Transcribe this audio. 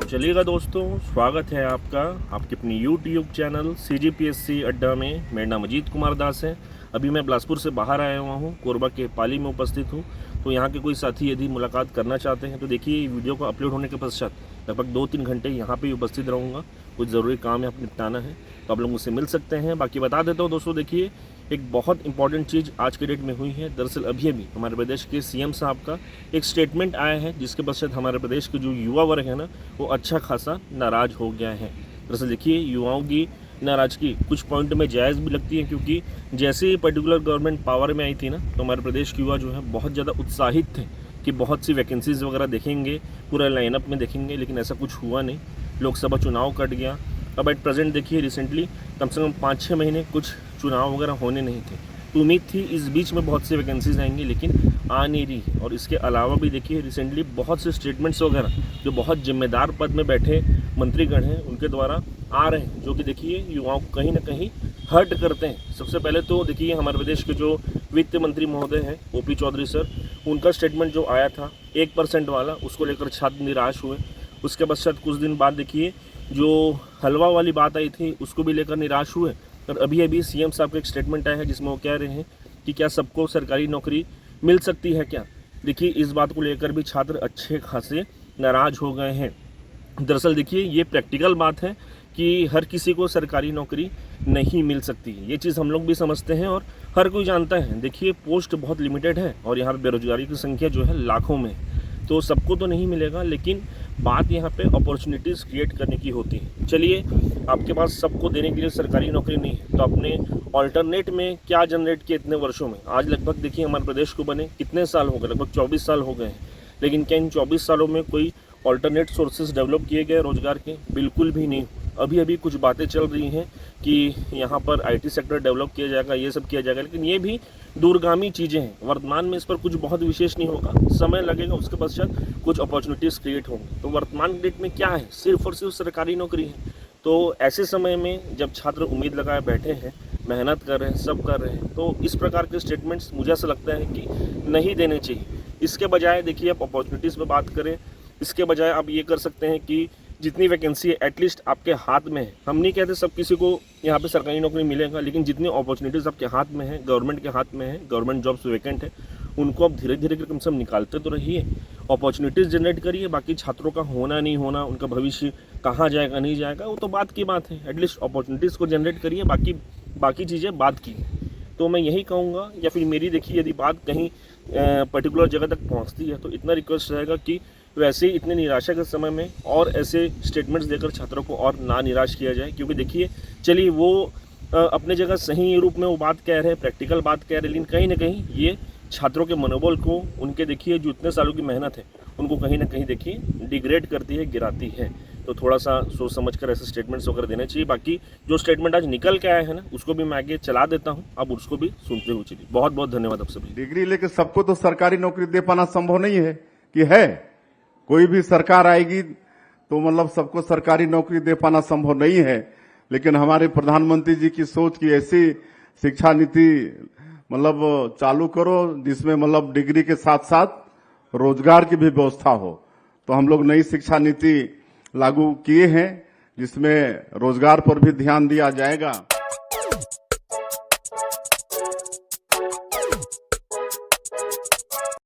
चलिएगा दोस्तों, स्वागत है आपका आपके अपनी यूट्यूब चैनल CGPSC अड्डा में। मेरा नाम अजीत कुमार दास है। अभी मैं बिलासपुर से बाहर आया हुआ हूँ, कोरबा के पाली में उपस्थित हूँ। तो यहाँ के कोई साथी यदि मुलाकात करना चाहते हैं तो देखिए, वीडियो को अपलोड होने के पश्चात लगभग 2-3 घंटे यहाँ पे उपस्थित रहूँगा। कुछ ज़रूरी काम है निपटाना है, तो आप लोग मुझसे मिल सकते हैं। बाकी बता देता हूँ दोस्तों, देखिए एक बहुत इंपॉर्टेंट चीज़ आज के डेट में हुई है। दरअसल अभी हमारे प्रदेश के CM साहब का एक स्टेटमेंट आया है, जिसके पश्चात हमारे प्रदेश के जो युवा वर्ग है ना, वो अच्छा खासा नाराज़ हो गया है। दरअसल देखिए, युवाओं की नाराज़गी कुछ पॉइंट में जायज़ भी लगती है, क्योंकि जैसे ही पर्टिकुलर गवर्नमेंट पावर में आई थी ना, तो हमारे प्रदेश के युवा जो है बहुत ज़्यादा उत्साहित थे कि बहुत सी वैकेंसीज़ वगैरह देखेंगे, पूरा लाइनअप में देखेंगे। लेकिन ऐसा कुछ हुआ नहीं, लोकसभा चुनाव कट गया। अब एट प्रेजेंट देखिए, रिसेंटली कम से कम 5-6 महीने कुछ चुनाव वगैरह होने नहीं थे। तो उम्मीद थी इस बीच में बहुत सी वैकेंसीज आएंगी, लेकिन आ नहीं रही। और इसके अलावा भी देखिए, रिसेंटली बहुत से स्टेटमेंट्स वगैरह जो बहुत जिम्मेदार पद में बैठे मंत्रीगण हैं, उनके द्वारा आ रहे हैं, जो कि देखिए युवाओं को कहीं ना कहीं हर्ट करते हैं। सबसे पहले तो देखिए, हमारे प्रदेश के जो वित्त मंत्री महोदय हैं OP चौधरी सर, उनका स्टेटमेंट जो आया था 1% वाला, उसको लेकर छात्र निराश हुए। उसके पश्चात कुछ दिन बाद देखिए, जो हलवा वाली बात आई थी, उसको भी लेकर निराश हुए। और अभी CM साहब का एक स्टेटमेंट आया है, जिसमें वो कह रहे हैं कि क्या सबको सरकारी नौकरी मिल सकती है क्या। देखिए, इस बात को लेकर भी छात्र अच्छे खासे नाराज़ हो गए हैं। दरअसल देखिए, ये प्रैक्टिकल बात है कि हर किसी को सरकारी नौकरी नहीं मिल सकती। ये चीज़ हम लोग भी समझते हैं और हर कोई जानता है। देखिए, पोस्ट बहुत लिमिटेड है और यहाँ पर बेरोजगारी की संख्या जो है लाखों में, तो सबको तो नहीं मिलेगा। लेकिन बात यहाँ पे अपॉर्चुनिटीज़ क्रिएट करने की होती है। चलिए, आपके पास सबको देने के लिए सरकारी नौकरी नहीं है, तो आपने ऑल्टरनेट में क्या जनरेट किया इतने वर्षों में। आज लगभग देखिए, हमारे प्रदेश को बने कितने साल हो गए, लगभग 24 साल हो गए हैं। लेकिन क्या इन 24 सालों में कोई ऑल्टरनेट सोर्सेज डेवलप किए गए रोजगार के? बिल्कुल भी नहीं। अभी कुछ बातें चल रही हैं कि यहाँ पर IT सेक्टर डेवलप किया जाएगा, ये सब किया जाएगा, लेकिन ये भी दूरगामी चीज़ें हैं। वर्तमान में इस पर कुछ बहुत विशेष नहीं होगा, समय लगेगा, उसके पश्चात कुछ अपॉर्चुनिटीज़ क्रिएट होंगी। तो वर्तमान डेट में क्या है? सिर्फ और सिर्फ सरकारी नौकरी है। तो ऐसे समय में जब छात्र उम्मीद लगाए बैठे हैं, मेहनत कर रहे हैं, सब कर रहे हैं, तो इस प्रकार के स्टेटमेंट्स मुझे ऐसा लगता है कि नहीं देने चाहिए। इसके बजाय देखिए, आप अपॉर्चुनिटीज़ पर बात करें। इसके बजाय आप ये कर सकते हैं कि जितनी वैकेंसी है एटलीस्ट आपके हाथ में है। हम नहीं कहते सब किसी को यहाँ पे सरकारी नौकरी मिलेगा, लेकिन जितनी अपॉर्चुनिटीज़ आपके हाथ में है, गवर्नमेंट के हाथ में है, गवर्नमेंट जॉब्स वैकेंट है, उनको आप धीरे धीरे कम से कम निकालते तो रहिए, अपॉर्चुनिटीज़ जनरेट करिए। बाकी छात्रों का होना नहीं होना, उनका भविष्य कहाँ जाएगा नहीं जाएगा, वो तो बात की बात है। एटलीस्ट अपॉर्चुनिटीज़ को जनरेट करिए, बाकी चीज़ें बात की। तो मैं यही कहूँगा, या फिर मेरी देखिए, यदि बात कहीं पर्टिकुलर जगह तक पहुँचती है, तो इतना रिक्वेस्ट रहेगा कि वैसे ही इतने निराशा के समय में और ऐसे स्टेटमेंट्स देकर छात्रों को और ना निराश किया जाए। क्योंकि देखिए, चलिए वो अपने जगह सही रूप में वो बात कह रहे हैं, प्रैक्टिकल बात कह रहे हैं, लेकिन कहीं ना कहीं ये छात्रों के मनोबल को, उनके देखिए जो इतने सालों की मेहनत है, उनको कहीं ना कहीं देखिए डिग्रेड करती है, गिराती है। तो थोड़ा सा सोच समझ कर ऐसे स्टेटमेंट्स वगैरह देने चाहिए। बाकी जो स्टेटमेंट आज निकल के आया है ना, उसको भी मैं आगे चला देता हूँ, अब उसको भी सुनते हुए चलिए। बहुत बहुत धन्यवाद आप सभी। डिग्री लेके सबको तो सरकारी नौकरी दे पाना संभव नहीं है कि है। कोई भी सरकार आएगी तो मतलब सबको सरकारी नौकरी दे पाना संभव नहीं है। लेकिन हमारे प्रधानमंत्री जी की सोच की ऐसी शिक्षा नीति मतलब चालू करो, जिसमें मतलब डिग्री के साथ साथ रोजगार की भी व्यवस्था हो। तो हम लोग नई शिक्षा नीति लागू किए हैं, जिसमें रोजगार पर भी ध्यान दिया जाएगा।